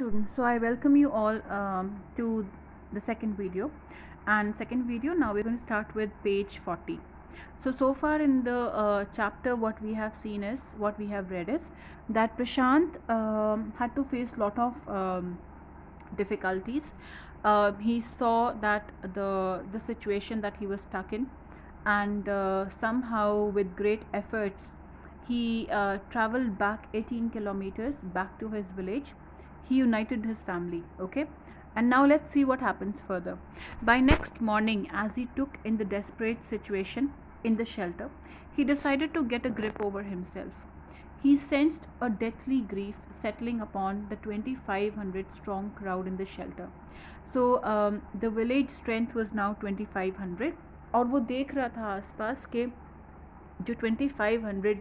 students, so I welcome you all to the second video. And second video, now we're going to start with page 40. So far in the chapter, what we have seen is, what we have read is that Prashant had to face lot of difficulties. He saw that the situation that he was stuck in, and somehow with great efforts he traveled back 18 kilometers back to his village. He united his family. Okay, and now let's see what happens further. By next morning, as he took in the desperate situation in the shelter, he decided to get a grip over himself. He sensed a deathly grief settling upon the 2500 strong crowd in the shelter. So the village strength was now 2500, और वो देख रहा था आसपास के जो 2500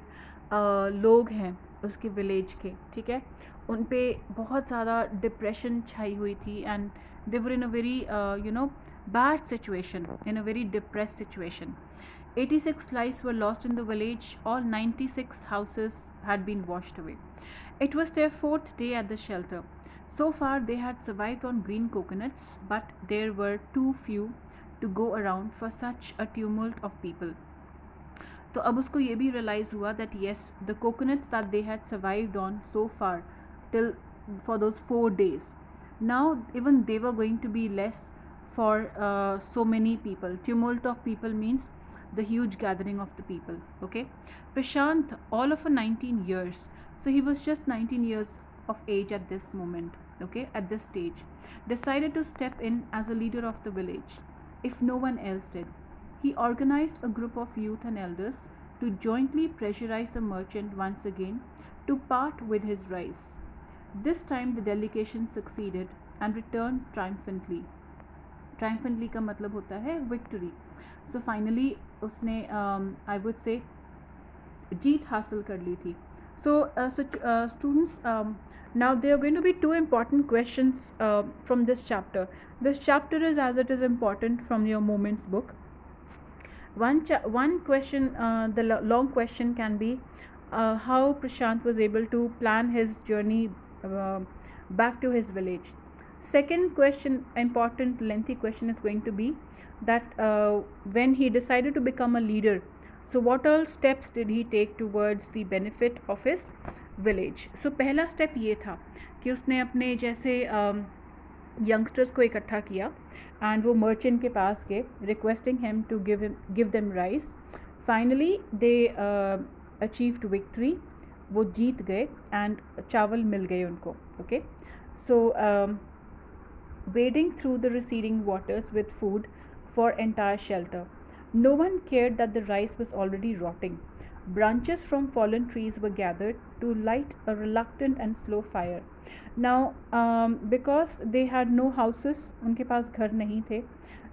लोग हैं उसके विलेज के, ठीक है, उन पे बहुत ज़्यादा डिप्रेशन छाई हुई थी and they were in a very bad situation, in a very depress situation. 86 lives were lost in the village. All 96 houses had been washed away. It was their fourth day at the shelter. So far they had survived on green coconuts, but there were too few to go around for such a tumult of people. तो अब उसको ये भी realize हुआ that yes, the coconuts that they had survived on so far till for those 4 days, now even they were going to be less for so many people. Tumult of people means the huge gathering of the people. Okay, Prashant, all of a 19 years, so he was just 19 years of age at this moment, okay, at this stage, decided to step in as a leader of the village if no one else did. He organized a group of youth and elders to jointly pressurize the merchant once again to part with his rice. This time the delegation succeeded and returned triumphantly. Triumphantly का मतलब होता है victory. So finally उसने I would say जीत हासिल कर ली थी. So students, now there are going to be two important questions from this chapter. This chapter is as it is important from your moments book. One question, the long question can be how Prashant was able to plan his journey back to his village. Second question, important lengthy question, is going to be that when he decided to become a leader, so what all steps did he take towards the benefit of his village. So पहला step ये था कि उसने अपने जैसे youngsters को इकट्ठा किया and वो merchant के पास गए requesting him to give them rice. Finally they achieved victory, वो जीत गए and चावल मिल गए उनको. Okay, so wading through the receding waters with food for entire shelter. No one cared that the rice was already rotting. Branches from fallen trees were gathered to light a reluctant and slow fire. Now, because they had no houses, उनके पास घर नहीं थे,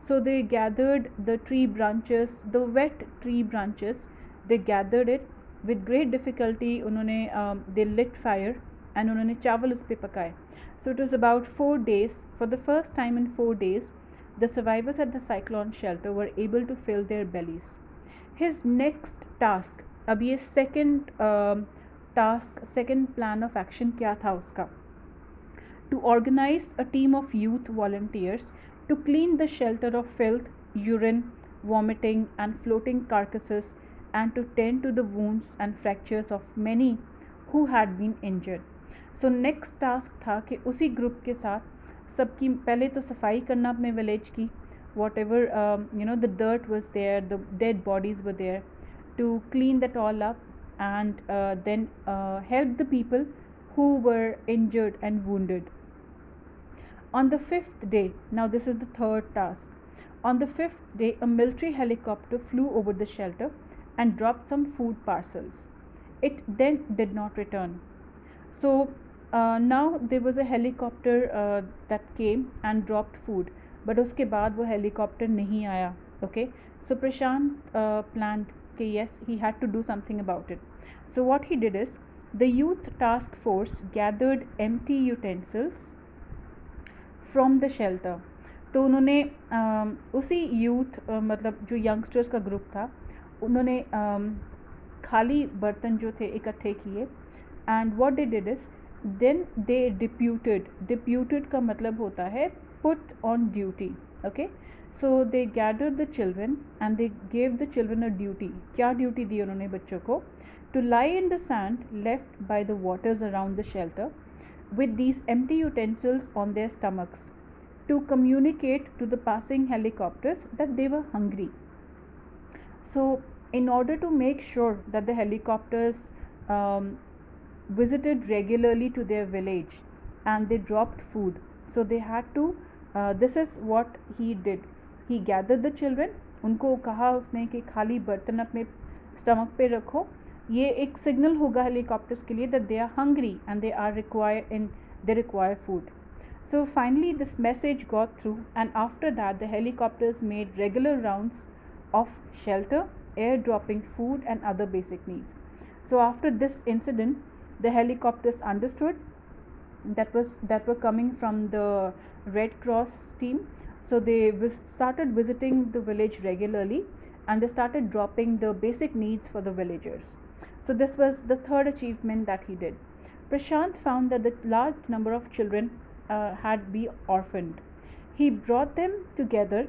so they gathered the tree branches, the wet tree branches. They gathered it with great difficulty. उन्होंने they lit fire and उन्होंने चावल उस पे पकाए. So it was about 4 days. For the first time in 4 days, the survivors at the cyclone shelter were able to fill their bellies. His next task, अब ये second task, second plan of action क्या था उसका? To organize a team of youth volunteers to clean the shelter of filth, urine, vomiting and floating carcasses, and to tend to the wounds and fractures of many who had been injured. So next task था कि उसी group के साथ सबकी पहले तो सफाई करना अपने विलेज की, whatever the dirt was there, the dead bodies were there, to clean that all up and then help the people who were injured and wounded. On the 5th day, now this is the third task, on the 5th day a military helicopter flew over the shelter and dropped some food parcels. It then did not return. So now there was a helicopter that came and dropped food, but उसके बाद वो helicopter नहीं आया. Okay, so Prashant planned कि yes, he had to do something about it. So what he did is, the youth task force gathered empty utensils from the shelter. तो उन्होंने उसी youth मतलब जो youngsters का group था, उन्होंने खाली बर्तन जो थे इकट्ठे किए, and what they did is then they deputed का मतलब होता है put on duty. Okay, so they gathered the children and they gave the children a duty. क्या duty दी उन्होंने बच्चों को? To lie in the sand left by the waters around the shelter with these empty utensils on their stomachs to communicate to the passing helicopters that they were hungry. So in order to make sure that the helicopters um, visited regularly to their village and they dropped food, so they had to this is what he did. He gathered the children, उनको कहा उसने कि खाली बर्तन अपने stomach पे रखो, ये एक सिग्नल होगा हेलीकॉप्टर्स के लिए that they are hungry and they require food. So finally this message got through, and after that the helicopters made regular rounds of shelter, airdropping food and other basic needs. So after this incident, the helicopters understood that were coming from the Red Cross team. So they started visiting the village regularly, and they started dropping the basic needs for the villagers. So this was the third achievement that he did. Prashant found that the large number of children had been orphaned. He brought them together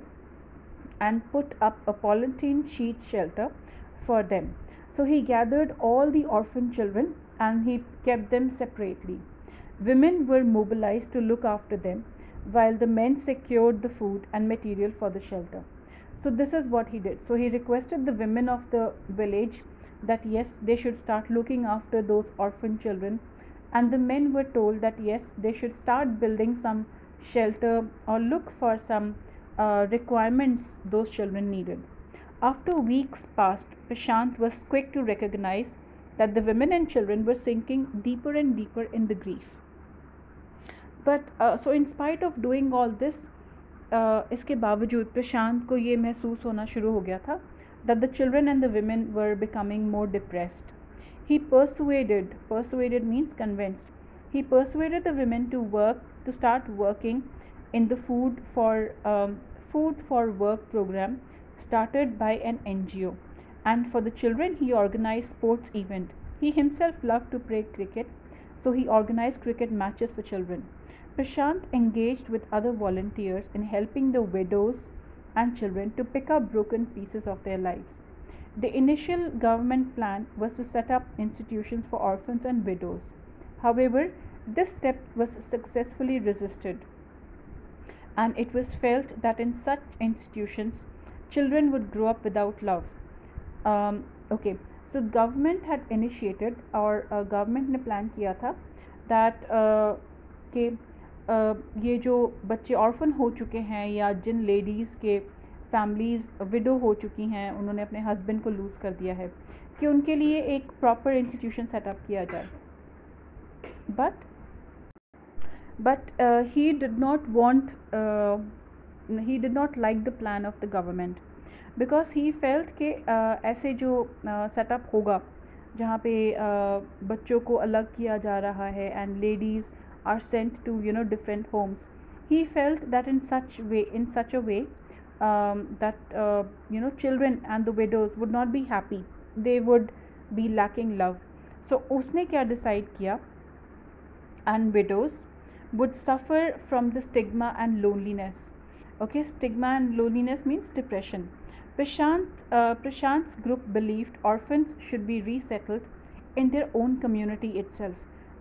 and put up a polythene sheet shelter for them. So he gathered all the orphan children and he kept them separately. Women were mobilized to look after them while the men secured the food and material for the shelter. So this is what he did. So he requested the women of the village that yes, they should start looking after those orphan children, and the men were told that yes, they should start building some shelter or look for some requirements those children needed. After weeks passed, Prashant was quick to recognize that the women and children were sinking deeper and deeper in the grief. But so in spite of doing all this, इसके बावजूद प्रशांत को ये महसूस होना शुरू हो गया था that the children and the women were becoming more depressed. He persuaded means convinced. He persuaded the women to start working in the food for work program started by an NGO. And for the children, he organized sports event. He himself loved to play cricket, so he organized cricket matches for children. Prashant engaged with other volunteers in helping the widows and children to pick up broken pieces of their lives. The initial government plan was to set up institutions for orphans and widows. However, this step was successfully resisted, and it was felt that in such institutions, children would grow up without love. Okay, so government had initiated और government ने plan किया था that कि ये जो बच्चे orphan हो चुके हैं या जिन लेडीज़ के फैमिलीज़ विडो हो चुकी हैं, उन्होंने अपने हस्बैंड को लूज़ कर दिया है, कि उनके लिए एक प्रॉपर इंस्टीट्यूशन सेटअप किया जाए. But he did not like the plan of the government, because he felt कि ऐसे जो सेटअप होगा जहाँ पे बच्चों को अलग किया जा रहा है and ladies are sent to different homes, he felt that in such a way that children and the widows would not be happy, they would be lacking love. So उसने क्या decide किया, and widows would suffer from the stigma and loneliness. Okay, stigma and loneliness means depression. Prashant's group believed orphans should be resettled in their own community itself,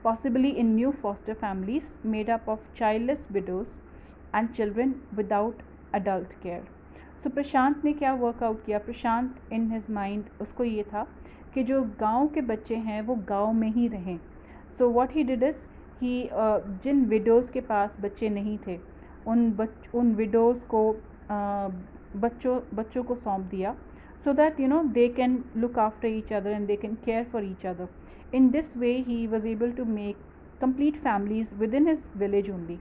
possibly in new foster families made up of childless widows and children without adult care. So प्रशांत ने क्या workout किया, प्रशांत in his mind उसको ये था कि जो गांव के बच्चे हैं वो गांव में ही रहें. So what he did is जिन विडोज़ के पास बच्चे नहीं थे, उन विडोज़ को बच्चों को सौंप दिया, so that they can look after each other and they can care for each other. In this way he was able to make complete families within his village only.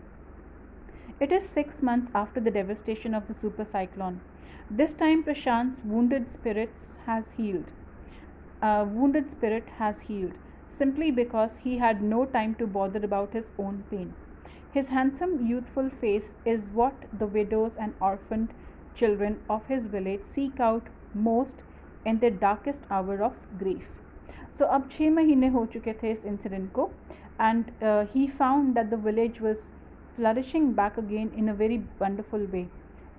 It is 6 months after the devastation of the super cyclone. This time Prashant's wounded spirit has healed, simply because he had no time to bother about his own pain. His handsome youthful face is what the widows and orphaned children of his village seek out most in their darkest hour of grief. So अब 6 महीने हो चुके थे इस incident को, and he found that the village was flourishing back again in a very wonderful way,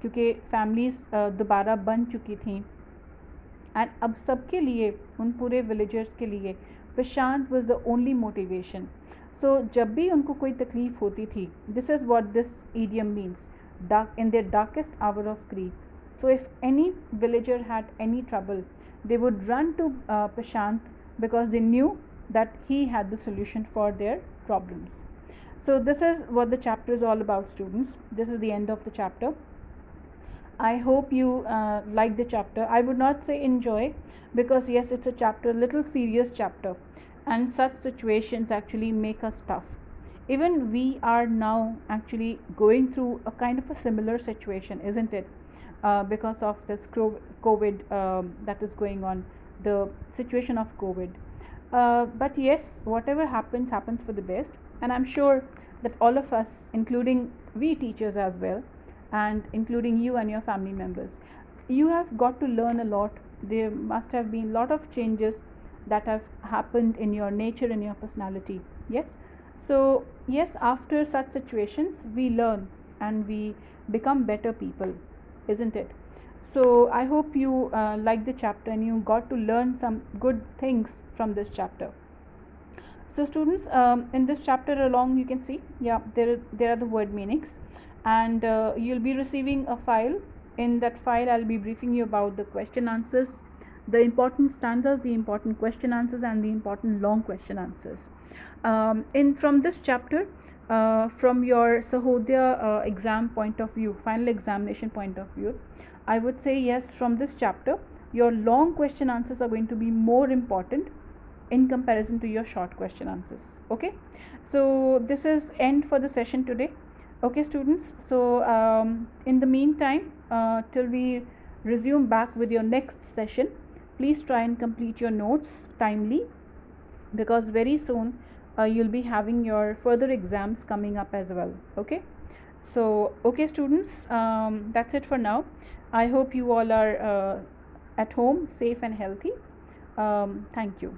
क्योंकि families दोबारा बन चुकी थी, एंड अब सबके लिए, उन पूरे विलेजर्स के लिए प्रशांत वॉज द ओनली मोटिवेशन. सो जब भी उनको कोई तकलीफ़ होती थी, this is what this idiom means, dark in their darkest hour of grief. So if any villager had any trouble, they would run to Prashant, because they knew that he had the solution for their problems. So this is what the chapter is all about, students. This is the end of the chapter. I hope you like the chapter. I would not say enjoy, because yes, it's a chapter, little serious chapter, and such situations actually make us tough. Even we are now actually going through a kind of a similar situation, isn't it? Because of this COVID that is going on, the situation of COVID. But yes, whatever happens for the best, and I'm sure that all of us, including we teachers as well, and including you and your family members, you have got to learn a lot. There must have been a lot of changes that have happened in your nature and your personality. Yes. So yes, after such situations we learn and we become better people, isn't it? So I hope you like the chapter and you got to learn some good things from this chapter. So students, in this chapter along, you can see, yeah, there are the word meanings, and you'll be receiving a file. In that file I'll be briefing you about the question answers, the important stanzas, the important question answers, and the important long question answers. In from this chapter, from your Sahodaya exam point of view, final examination point of view, I would say yes, from this chapter your long question answers are going to be more important in comparison to your short question answers. Okay, so this is end for the session today. Okay students, so in the meantime, till we resume back with your next session, please try and complete your notes timely, because very soon you'll be having your further exams coming up as well. Okay, so okay students, that's it for now. I hope you all are at home, safe and healthy. Thank you.